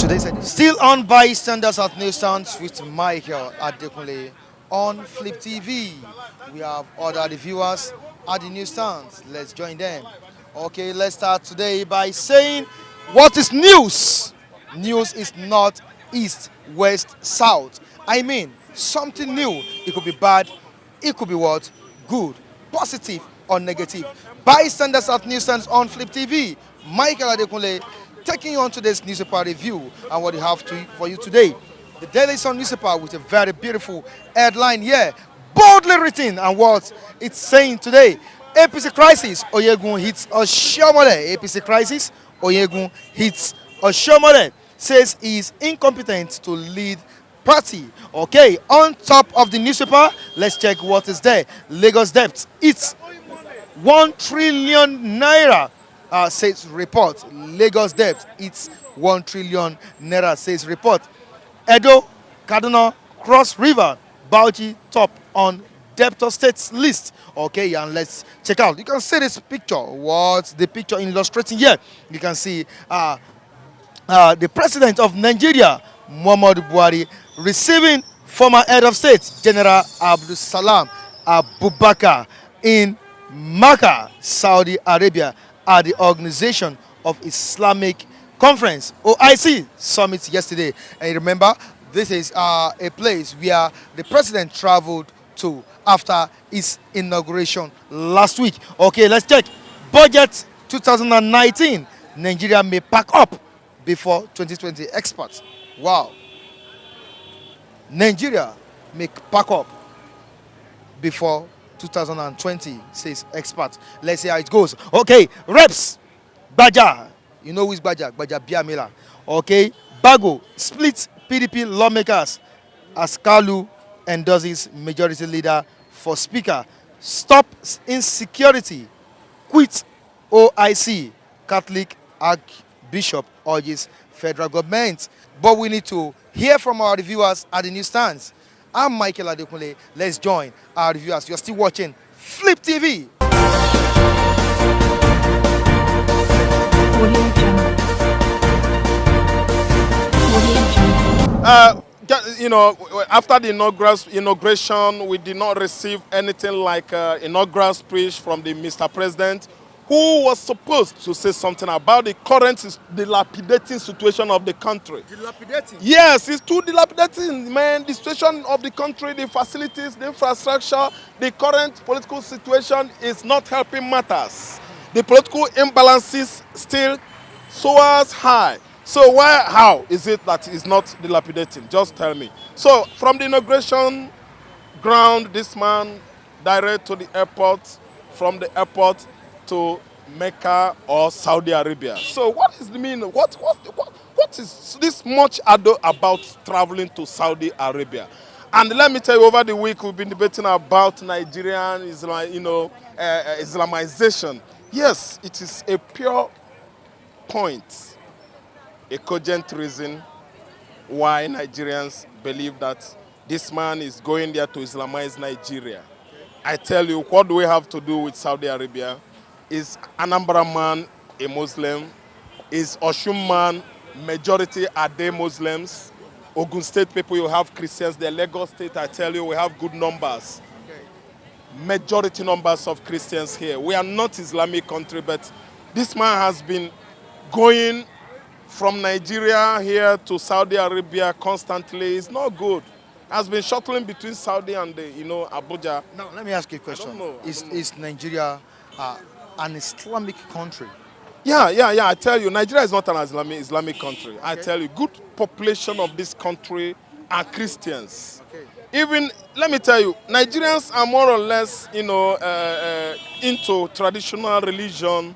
today's edition. Still on Bystanders at Newsstands with Michael Adekunle on Flip TV. We have other reviewers at the newsstands. Let's join them. Okay, let's start today by saying what is news? News is not east, west, south. I mean, something new. It could be bad, it could be what? Good, positive, or negative. Bystanders at Newsstands on Flip TV. Michael Adekunle taking you on today's newspaper review and what we have for you today. The Daily Sun newspaper with a very beautiful headline here, boldly written, and what it's saying today. APC crisis, Oyegun hits Oshiomhole. APC crisis, Oyegun hits Oshiomhole. Says he is incompetent to lead party. Okay, on top of the newspaper, let's check what is there. Lagos debt, it's 1 trillion naira. Says report. Lagos debt, it's 1 trillion naira, says report. Edo, Kaduna, Cross River, Bauchi top on debtor states list. Okay, and let's check out. You can see this picture. What's the picture illustrating here? You can see the president of Nigeria, Muhammadu Buhari, receiving former head of state, General Abdul Salam Abubakar, in Makkah, Saudi Arabia, at the Organization of Islamic Conference, OIC, summit yesterday. And remember, this is a place where the president traveled to after his inauguration last week. Okay, let's check. Budget 2019. Nigeria may pack up before 2020. Experts. Wow. Nigeria may pack up before 2020, says experts. Let's see how it goes. Okay, reps. Baja. You know who is Baja? Baja Biamila. Okay, Bago splits PDP lawmakers as Kalu endorses majority leader for speaker. Stop insecurity. Quit OIC. Catholic Archbishop urges federal government. But we need to hear from our reviewers at the newsstands. I'm Michael Adekunle. Let's join our reviewers. You're still watching Flip TV. After the inauguration, we did not receive anything like inaugural speech from the Mr. President, who was supposed to say something about the current dilapidating situation of the country. Dilapidating? Yes, it's too dilapidating, man. The situation of the country, the facilities, the infrastructure, the current political situation is not helping matters. The political imbalances still soars high. So how is it that it's not dilapidating? Just tell me. So from the inauguration ground, this man direct to the airport, from the airport to Mecca or Saudi Arabia. So what is the meaning? What is this much ado about traveling to Saudi Arabia? And let me tell you, over the week we've been debating about Nigerian Islamization. Yes, it is a pure point, a cogent reason why Nigerians believe that this man is going there to Islamize Nigeria. I tell you, what do we have to do with Saudi Arabia? Is Anambra man a Muslim? Is Oshun man, majority are they Muslims? Ogun State people, you have Christians. The Lagos State, I tell you, we have good numbers. Majority numbers of Christians here. We are not Islamic country, but this man has been going from Nigeria here to Saudi Arabia constantly. It's not good. Has been shuttling between Saudi and Abuja. Now, let me ask you a question. I don't know. Is Nigeria an Islamic country? Yeah. I tell you, Nigeria is not an Islamic country. Okay. I tell you, good population of this country are Christians. Okay. Even, let me tell you, Nigerians are more or less, into traditional religion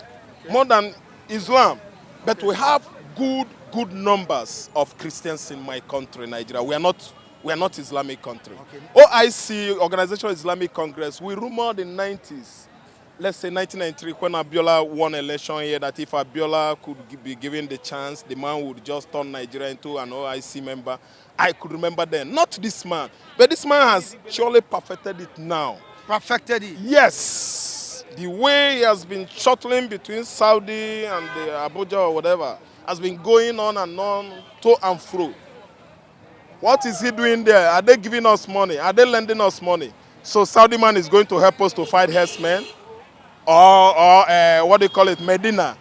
more than Islam. But we have good numbers of Christians in my country, Nigeria. We are not Islamic country. Okay. OIC, Organization of Islamic Congress, we rumored in the 90s, let's say 1993, when Abiola won election here, that if Abiola could be given the chance, the man would just turn Nigeria into an OIC member. I could remember then. Not this man. But this man has surely perfected it now. Perfected it? Yes. The way he has been shuttling between Saudi and the Abuja or whatever. has been going on and on, to and fro. What is he doing there? Are they giving us money? Are they lending us money? So Saudi man is going to help us to fight herdsmen? Or what do you call it, Medina?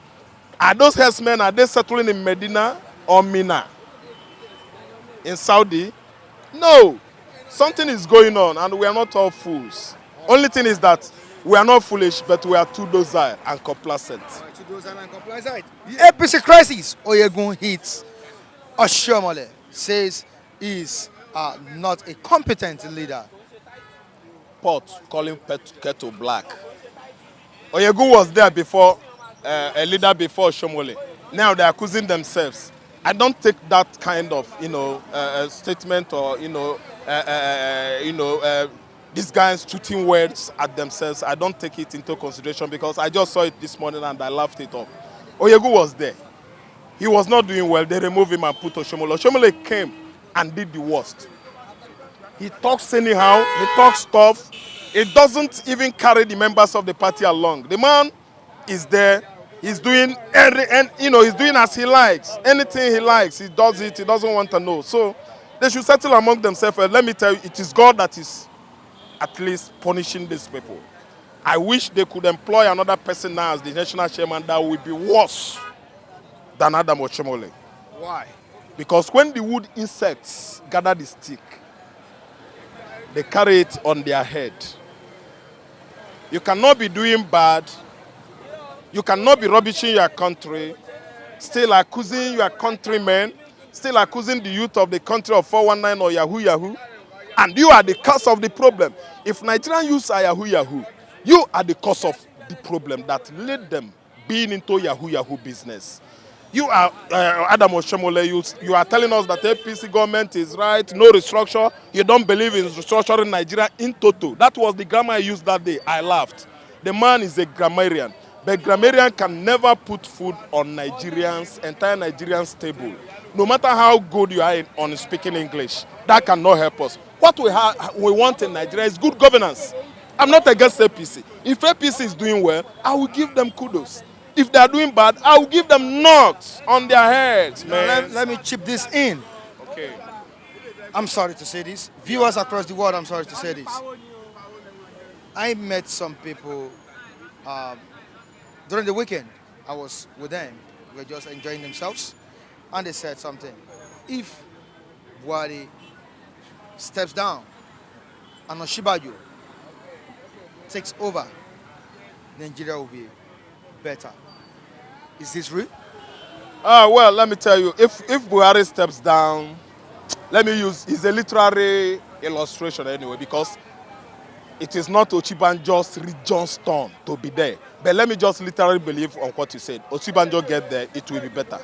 Are those herdsmen, are they settling in Medina or Mina? In Saudi? No. Something is going on and we are not all fools. Only thing is that we are not foolish, but we are too docile and complacent. The APC crisis, Oyegun hits. Oshiomhole says he's not a competent leader. Pot calling kettle black. Oyegun was there before, a leader before Oshiomhole. Now they're accusing themselves. I don't take that kind of, statement or, these guys shooting words at themselves. I don't take it into consideration because I just saw it this morning and I laughed it off. Oyegun was there. He was not doing well. They removed him and put Oshiomhole. Oshiomhole came and did the worst. He talks anyhow. He talks stuff. It doesn't even carry the members of the party along. The man is there. He's doing he's doing as he likes. Anything he likes, he does it. He doesn't want to know. So they should settle among themselves. Let me tell you, it is God that is at least punishing these people. I wish they could employ another person now as the national chairman that would be worse than Adam Oshiomhole. Why? Because when the wood insects gather the stick, they carry it on their head. You cannot be doing bad. You cannot be rubbishing your country, still accusing your countrymen, still accusing the youth of the country of 419 or Yahoo Yahoo. And you are the cause of the problem. If Nigerian youths are Yahoo Yahoo, you are the cause of the problem that led them being into Yahoo Yahoo business. You are, Adam Oshiomhole, you are telling us that the APC government is right, no restructure. You don't believe in restructuring Nigeria in total. That was the grammar I used that day. I laughed. The man is a grammarian. But grammarian can never put food on Nigerians, entire Nigerians' table. No matter how good you are on speaking English, that cannot help us. What we want in Nigeria is good governance. I'm not against APC. If APC is doing well, I will give them kudos. If they are doing bad, I will give them knocks on their heads, man. Let me chip this in. Okay. I'm sorry to say this. Viewers across the world, I'm sorry to say this. I met some people during the weekend. I was with them. We were just enjoying themselves. And they said something. If Buhari steps down and Oshibajo takes over, Nigeria will be better. Is this real? Well, let me tell you, if Buhari steps down, let me use, it's a literary illustration anyway, because it is not Ochibanjo's region's turn to be there. But let me just literally believe on what you said. Ochibanjo get there, it will be better.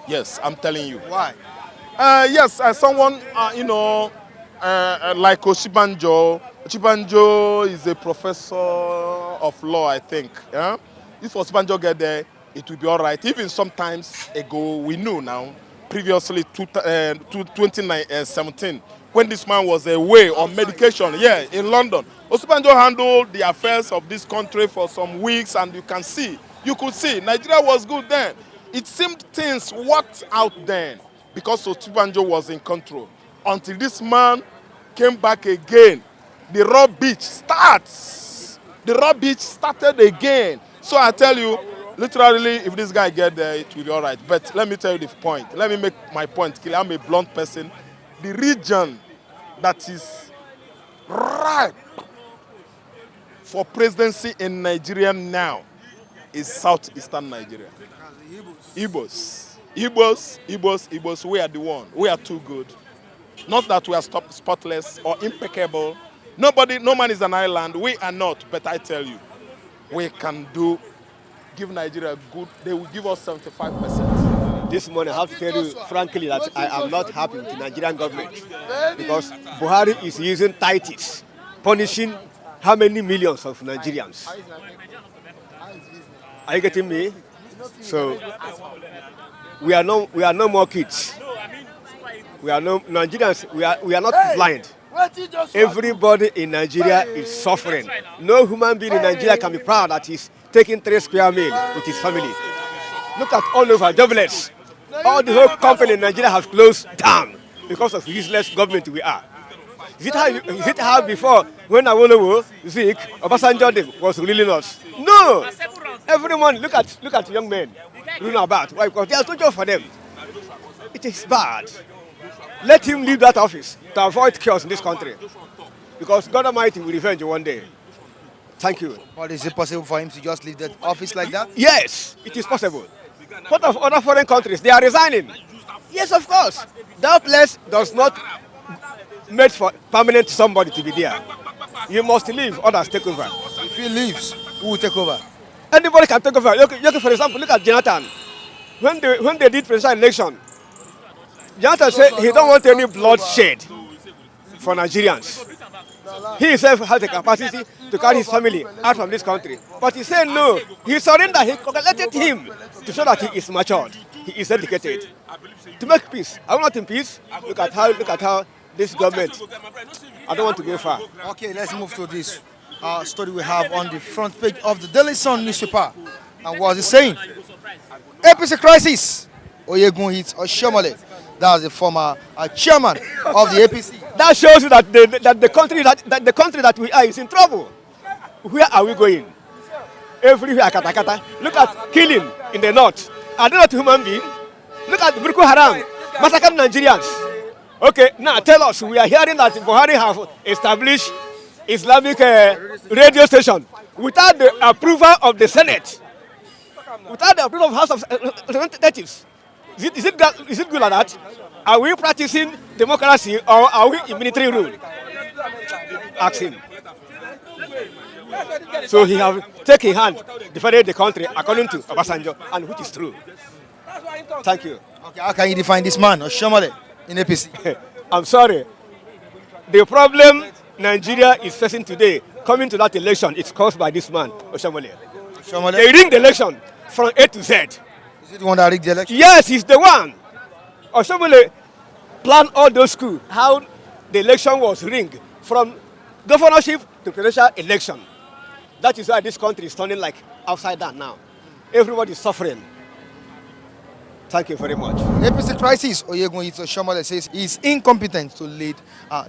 Yes, I'm telling you. Why? Yes, as someone, like Oshibanjo. Oshibanjo is a professor of law, I think. Yeah? If Oshibanjo get there, it will be all right. Even sometimes ago, we knew now, previously, 2017, when this man was away on medication, yeah, in London. Oshibanjo handled the affairs of this country for some weeks, and you could see, Nigeria was good then. It seemed things worked out then because Oshibanjo was in control. Until this man came back again, the rubbish starts. The rubbish started again. So I tell you, literally, if this guy get there, it will be all right. But let me tell you the point. Let me make my point. I'm a blunt person. The region that is ripe for presidency in Nigeria now is southeastern Nigeria. Igbos, we are the one. We are too good. Not that we are spotless or impeccable. No man is an island. We are not. But I tell you, we can give Nigeria good. They will give us 75%. This morning, I have to tell you frankly that I am not happy with the Nigerian government because Buhari is using tithes, punishing how many millions of Nigerians. Are you getting me? So we are no more kids. We are no Nigerians. We are not blind. Everybody in Nigeria is suffering. No human being in Nigeria can be proud that he's taking 3 square meals with his family. Look at all over jobless. All the whole company in Nigeria has closed down because of useless government we are. Is it how before when Awolowo, Zik, Obasanjo was ruling us? No. Everyone, look at young men ruling about. Why? Because there's no job for them. It is bad. Let him leave that office to avoid chaos in this country. Because God Almighty will revenge you one day. Thank you. But is it possible for him to just leave the office like that? Yes, it is possible. What of other foreign countries? They are resigning. Yes, of course. That place does not made for permanent somebody to be there. You must leave, others take over. If he leaves, who will take over? Anybody can take over. For example, look at Jonathan. When they did presidential election, Jonathan said he don't want any bloodshed for Nigerians. He himself has the capacity to carry his family out from this country. But he said no. He surrendered. He congratulated him to show that he is matured. He is educated. To make peace. Are we not in peace? Look at how this government. I don't want to go far. Okay, let's move to this story we have on the front page of the Daily Sun newspaper. And what is it saying? APC crisis. Oyegun hits Oshiomhole. That's the former chairman of the APC. That shows you that the country that we are is in trouble. Where are we going? Everywhere katakata. Look at killing in the north. Are they not human beings? Look at Boko Haram massacring Nigerians. Okay, now tell us. We are hearing that Buhari have established Islamic radio station without the approval of the Senate, without the approval of House of Representatives. Is it good like that? Are we practicing democracy or are we in military rule? Ask him. So he have taken hand defended the country according to Obasanjo, and which is true. Thank you. Okay, how can you define this man, Oshiomhole, in APC? I'm sorry. The problem Nigeria is facing today, coming to that election, it's caused by this man, Oshiomhole. Oshiomhole? They rigged the election from A to Z. Is it the one that rigged the election? Yes, he's the one. Oshiomhole planned all those coups, how the election was rigged from governorship to presidential election. That is why this country is turning like upside down now. Everybody is suffering. Thank you very much. APC crisis. Oyegun hits Oshiomhole says he's incompetent to lead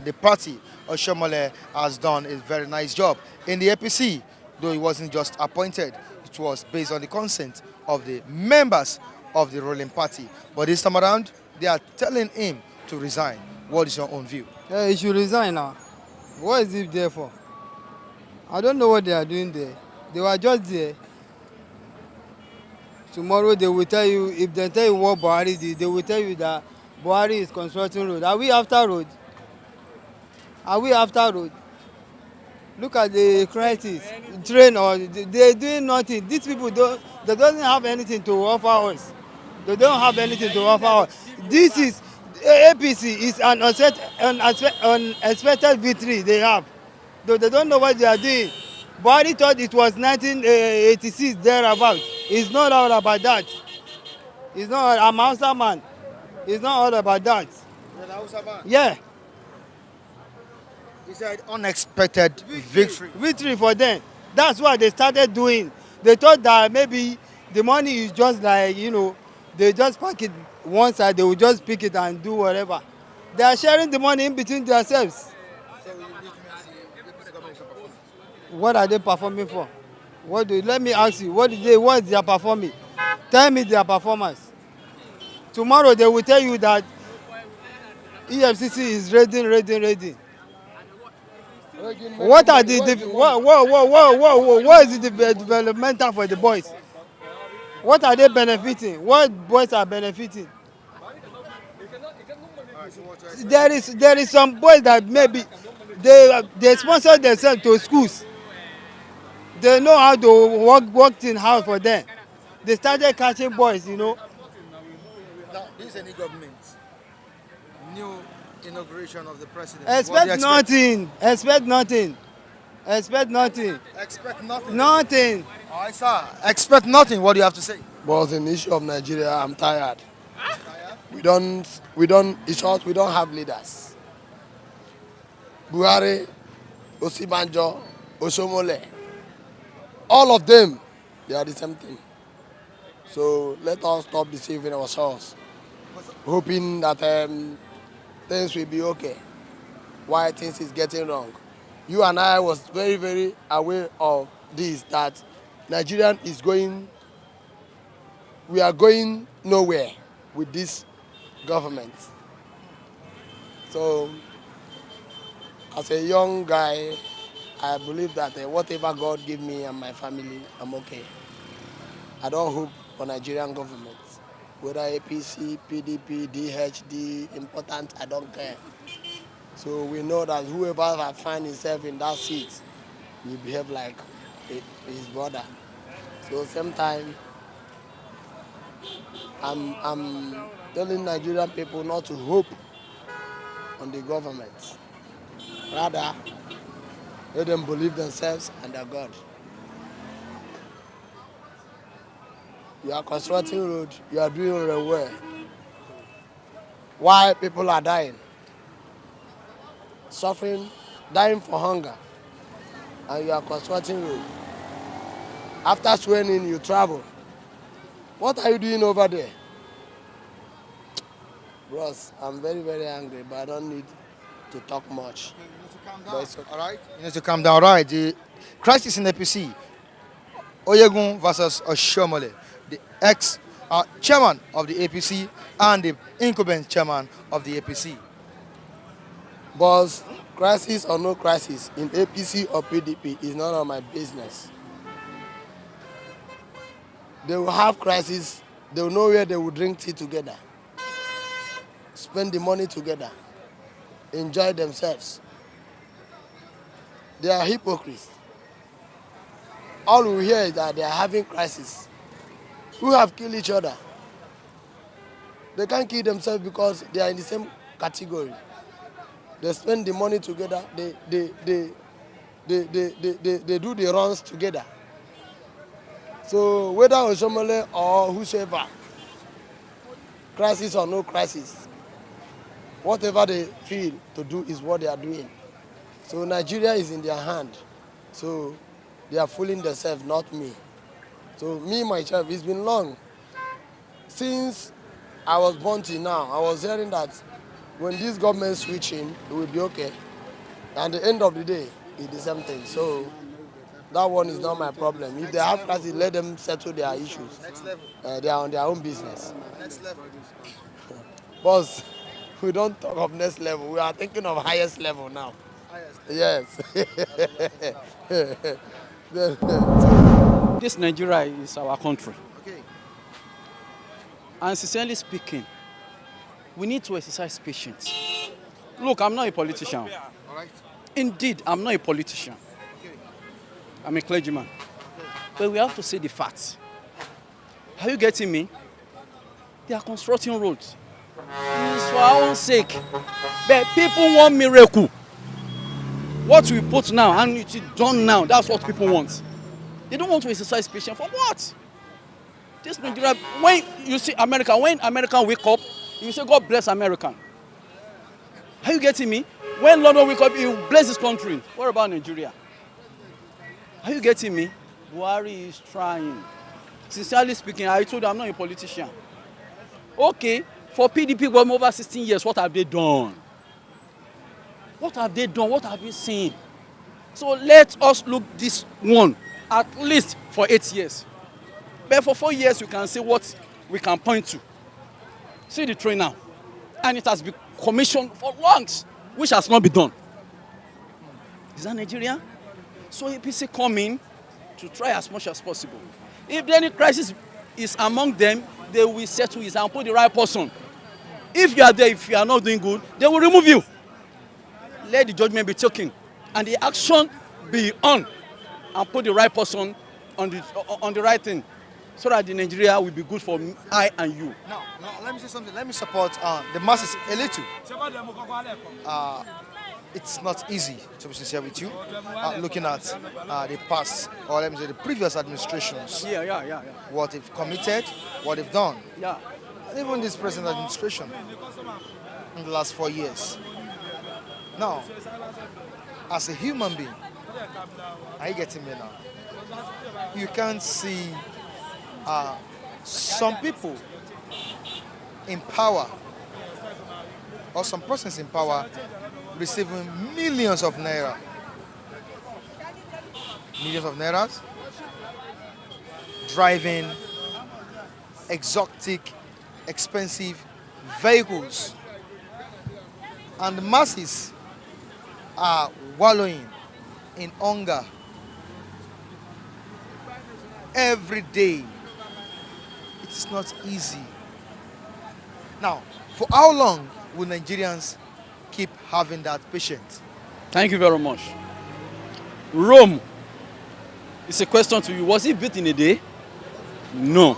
the party. Oshiomhole has done a very nice job in the APC, though he wasn't just appointed. It was based on the consent of the members of the ruling party. But this time around, they are telling him to resign. What is your own view? Yeah, he should resign now. What is he there for? I don't know what they are doing there. They were just there. Tomorrow they will tell you, if they tell you what Buhari did, they will tell you that Buhari is constructing road. Are we after road? Are we after road? Look at the crisis, train or they're doing nothing. These people they don't have anything to offer us. They don't have anything to offer us. This is APC is an unexpected victory they have. Though they don't know what they are doing. Buhari thought it was 1986 thereabout. It's not all about that. It's not. I'm a Hausa man. It's not all about that. You're the Hausa man? Yeah. He said unexpected victory. Victory for them. That's what they started doing. They thought that maybe the money is just like, they just pack it one side, they will just pick it and do whatever. They are sharing the money in between themselves. What are they performing for? Let me ask you, what is their performing? Tell me their performance. Tomorrow they will tell you that EFCC is raiding. What are what is the developmental for the boys? What are they benefiting? What boys are benefiting? There is some boys that maybe they sponsor themselves to schools. They know how to work in house for them. They started catching boys, Now, this is a new government. New inauguration of the president. Expect nothing. Expect nothing. Expect nothing. Nothing. All right, sir. Expect nothing. What do you have to say? But the issue of Nigeria, I'm tired. We don't have leaders. Buhari, Oshiomhole, all of them, they are the same thing. So let us stop deceiving ourselves, hoping that things will be okay. Why things is getting wrong. You and I was very, very aware of this, that Nigerian is going, we are going nowhere with this government. So as a young guy, I believe that whatever God give me and my family, I'm okay. I don't hope for Nigerian government. Whether APC, PDP, DHD, important, I don't care. So we know that whoever finds himself in that seat will behave like his brother. So same time, I'm telling Nigerian people not to hope on the government. Rather, let them believe themselves and their God. You are constructing road, you are doing very well. Why people are dying? Suffering, dying for hunger, and you are constructing road. After swearing, you travel. What are you doing over there? Bros, I'm very, very angry, but I don't need to talk much. You need to calm down. But it's okay. All right? You need to calm down. All right. The crisis in APC. Oyegun versus Oshiomhole, the ex-chairman of the APC and the incumbent chairman of the APC. But crisis or no crisis, in APC or PDP is none of my business. They will have crisis, they will know where they will drink tea together, spend the money together, enjoy themselves. They are hypocrites. All we hear is that they are having crisis. Who have killed each other? They can't kill themselves because they are in the same category. They spend the money together, they do the runs together. So whether Oshiomhole or whosoever, crisis or no crisis, whatever they feel to do is what they are doing. So Nigeria is in their hand. So they are fooling themselves, not me. So me, myself, it's been long. Since I was born till now, I was hearing that when this government switching, it will be okay. And at the end of the day, it's the same thing. So that one is not my problem. If they have crisis, let them settle their issues. Next level. They are on their own business. Next level. Boss, we don't talk of next level. We are thinking of highest level now. Highest. Yes. This Nigeria is our country. Okay. And sincerely speaking, we need to exercise patience. Look, I'm not a politician. All right. Indeed, I'm not a politician. Okay. I'm a clergyman. But we have to say the facts. Are you getting me? They are constructing roads. It's for our own sake. But people want miracle. What we put now and it's done now, that's what people want. They don't want to exercise patience. For what? This Nigeria, when you see America, when American wake up, you say, God bless America. Are you getting me? When London wake up, you bless this country. What about Nigeria? Are you getting me? Buhari is trying. Sincerely speaking, I told you I'm not a politician. Okay, for PDP, we're over 16 years, what have they done? What have they done? What have you seen? So let us look this one, at least for 8 years. But for 4 years, you can see what we can point to. See the train now. And it has been commissioned for long, which has not been done. Is that Nigeria? So APC come in to try as much as possible. If any crisis is among them, they will settle it and put the right person. If you are there, if you are not doing good, they will remove you. Let the judgment be taken and the action be on and put the right person on the right thing so that the Nigeria will be good for I and you. Now, let me say something. Let me support the masses a little. It's not easy, to be sincere with you, looking at the past, or let me say the previous administrations, Yeah. what they've committed, what they've done. Yeah. And even this present administration in the last 4 years. Now, as a human being, are you getting me now? You can't see some people in power or some persons in power receiving millions of naira. Millions of nairas, driving exotic, expensive vehicles. And the masses are wallowing in hunger every day. It is not easy. Now, for how long will Nigerians keep having that patience? Thank you very much. Rome, it's a question to you. Was it built in a day? No.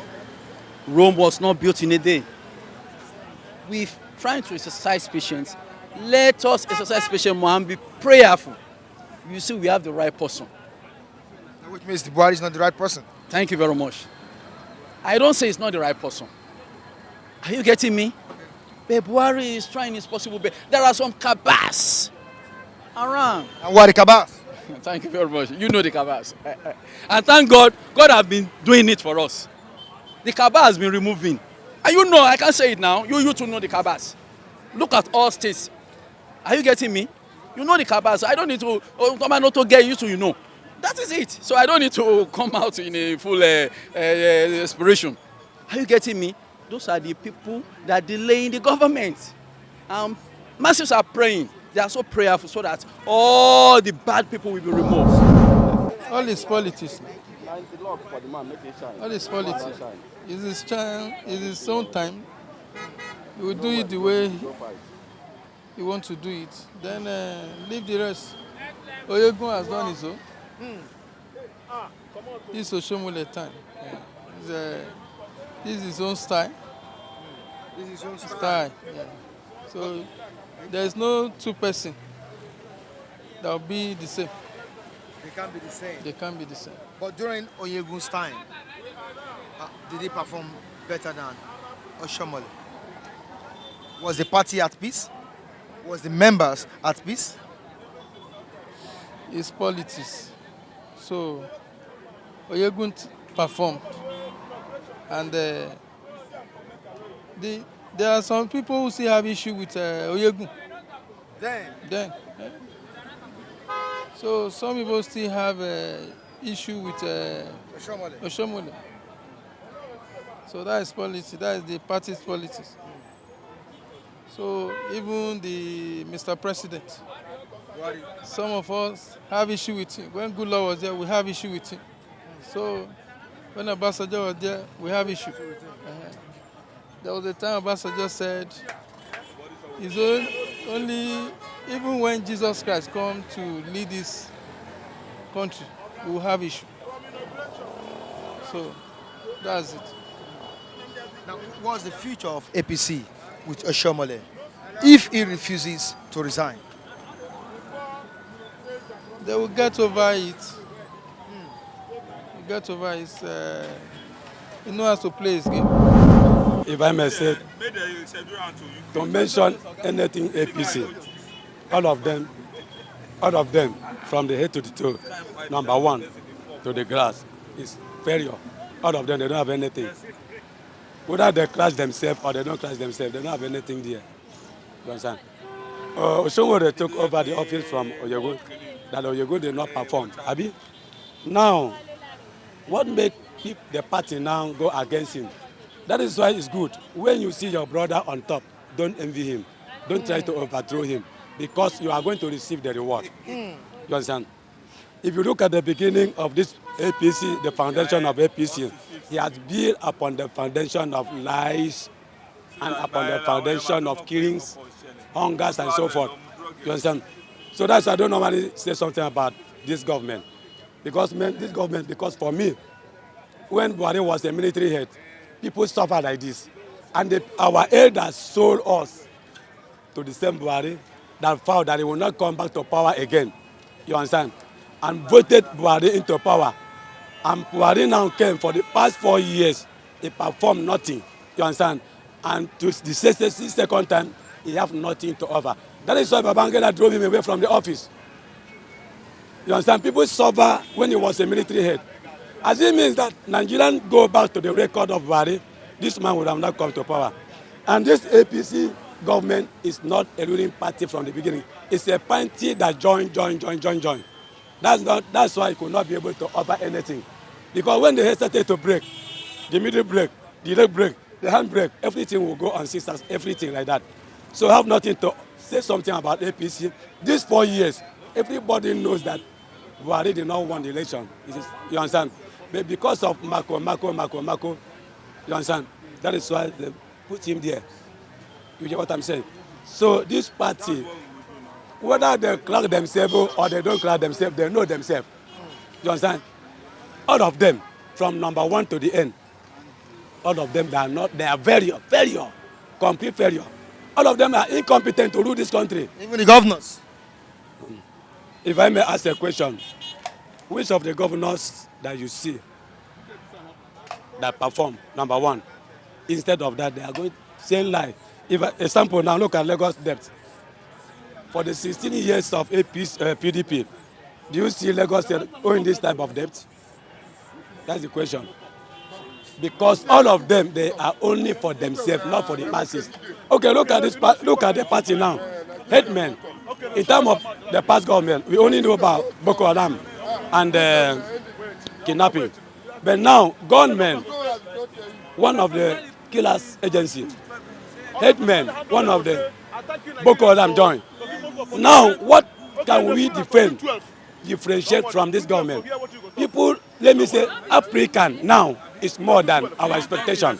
Rome was not built in a day. We're trying to exercise patience. Let us exercise patience more and be prayerful. You see, we have the right person. Which means the Buhari is not the right person. Thank you very much. I don't say it's not the right person. Are you getting me? But Buhari is trying his possible best. There are some cabals around. And what the cabas? Thank you very much. You know the cabals. And thank God, God has been doing it for us. The cabal has been removing. And you know, I can't say it now. You two know the cabals. Look at all states. Are you getting me? You know the cabals. I don't need to come out to get you to, you know. That is it. So I don't need to come out in a full expiration. Are you getting me? Those are the people that delay in the government. Masses are praying. They are so prayerful so that all the bad people will be removed. All is politics. All is politics. It's his time, it's his own time. He will do it the way he wants to do it. Then leave the rest. Oyegun has done his own. This is Oshiomhole time. This is his own style. This is his own Style. Yeah. So there's no two person that will be the same. They can't be the same. They can't be the same. But during Oyegun's time, did he perform better than Oshiomhole? Was the party at peace? Was the members at peace? It's politics. So Oyegun performed. And there are some people who still have issue with Oyegun. Then, Then, so some people still have issue with Oshiomhole. Oshiomhole. So that is politics. That is the party's politics. So even the Mr. President, some of us have issue with him. When Goodluck was there, we have issue with him. So when Obasanjo was there, we have issue. There was a time Obasanjo said, it's only even when Jesus Christ come to lead this country, we will have issue. So that's it. Now, what's the future of APC with Oshiomhole if he refuses to resign? They will get over it. Get over it. He knows how to play his game. If I may say, don't mention anything APC. All of them, from the head to the toe, number one to the grass, is failure. All of them, they don't have anything. Whether they crash themselves or they don't crash themselves, they don't have anything there. You understand? Oshiomhole took over the office from Oyegun, that Oyegun did not perform. Abi? Now, what makes the party now go against him? That is why it's good. When you see your brother on top, don't envy him. Don't try to overthrow him, because you are going to receive the reward. You understand? If you look at the beginning of this APC, the foundation of APC, he has built upon the foundation of lies and upon the foundation of killings, hungers, and so forth. You understand? So that's why I don't normally say something about this government. Because for me, when Buhari was a military head, people suffered like this. And our elders sold us to the same Buhari that vowed that he will not come back to power again. You understand? And voted Buhari into power. And Buhari now came for the past 4 years. He performed nothing. You understand? And to the second time, he have nothing to offer. That is why Babangida drove him away from the office. You understand? People suffer when he was a military head. As it means that Nigerians go back to the record of Buhari, this man would have not come to power. And this APC government is not a ruling party from the beginning. It's a party that joined. That's why it could not be able to offer anything. Because when they started to break, the middle break, the leg break, the hand break, everything will go on sisters, everything like that. So I have nothing to say something about APC. These 4 years, everybody knows that Buhari did not win the election. You understand? But because of Mako, you understand? That is why they put him there. You get what I'm saying? So this party, whether they clock themselves or they don't clock themselves, they know themselves. You understand? All of them, from number one to the end, all of them, they are failure, complete failure. All of them are incompetent to rule this country. Even the governors. If I may ask a question, which of the governors that you see that perform, number one, instead of that, they are going same lie. If example, now look at Lagos debt. For the 16 years of PDP, do you see Lagos State owing this type of debt? That's the question. Because all of them, they are only for themselves, not for the masses. Okay, look at this. Look at the party now. Headmen. In terms of the past government, we only know about Boko Haram and kidnapping. But now, gunmen, one of the killers agency. Headmen, one of the Boko Haram joined. Now, what can we differentiate from this government? People, let me say, African now is more than our expectation.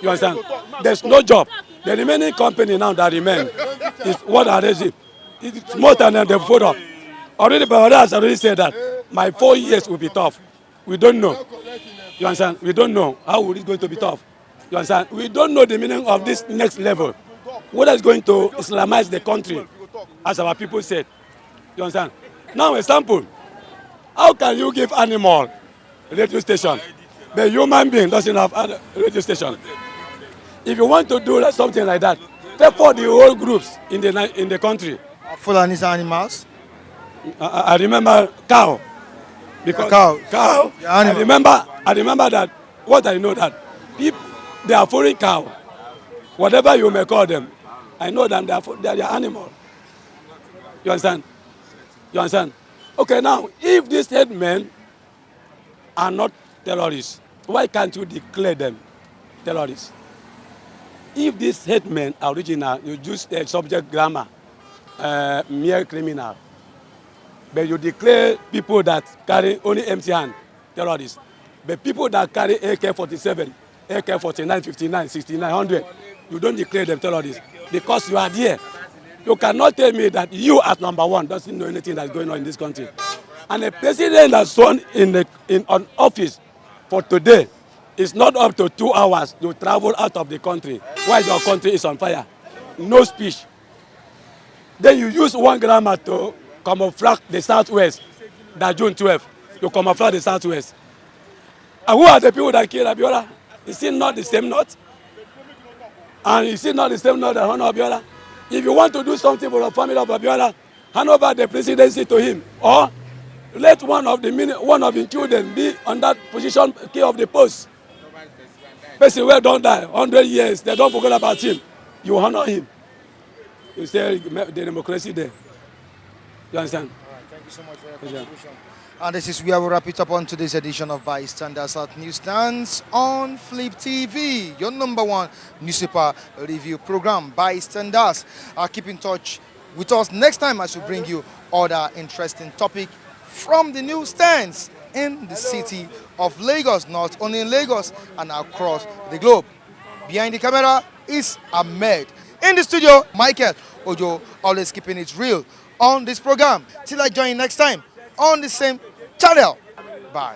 You understand? There's no job. The remaining company now that remain is what are they? It's more than the photo. Already, but has already said that my 4 years will be tough. We don't know. You understand? We don't know how it is going to be tough. You understand? We don't know the meaning of this next level. What is going to Islamize the country, as our people said. You understand? Now, example. How can you give animal radio station? The human being doesn't have a radio station. If you want to do something like that, for the whole groups in the country. Fulani animals. I remember cow. Because cow. I remember that. What I know that people, they are foreign cow. Whatever you may call them, I know them. They are animal. You understand? You understand? Okay, now if these headmen are not terrorists, why can't you declare them terrorists? If these headmen are original, you use the subject grammar, mere criminal. But you declare people that carry only empty hand, terrorists. But people that carry AK-47, AK-49, 59, 69, 100, you don't declare them terrorists because you are there. You cannot tell me that you as number one doesn't know anything that's going on in this country. And a president that's sworn in office for today is not up to 2 hours to travel out of the country while your country is on fire. No speech. Then you use one grammar to camouflage the Southwest, that June 12th, you camouflage the Southwest. And who are the people that killed Abiola? Is it not the same North? And is it not the same North that honor Abiola? If you want to do something for the family of Abiola, hand over the presidency to him. Or let one of his children be on that position, key of the post. Person who don't die, 100 years, they don't forget about him. You honor him. You say the democracy there. You understand? All right, thank you so much for your contribution. And this is where we wrap it up on today's edition of Bystanders at Newsstands on Flip TV, your number one newspaper review program, Bystanders. Keep in touch with us next time as we bring you other interesting topic from the newsstands in the city of Lagos, not only in Lagos and across the globe. Behind the camera is Ahmed. In the studio, Michael Ojo, always keeping it real on this program. Till I join you next time on the same channel. Bye.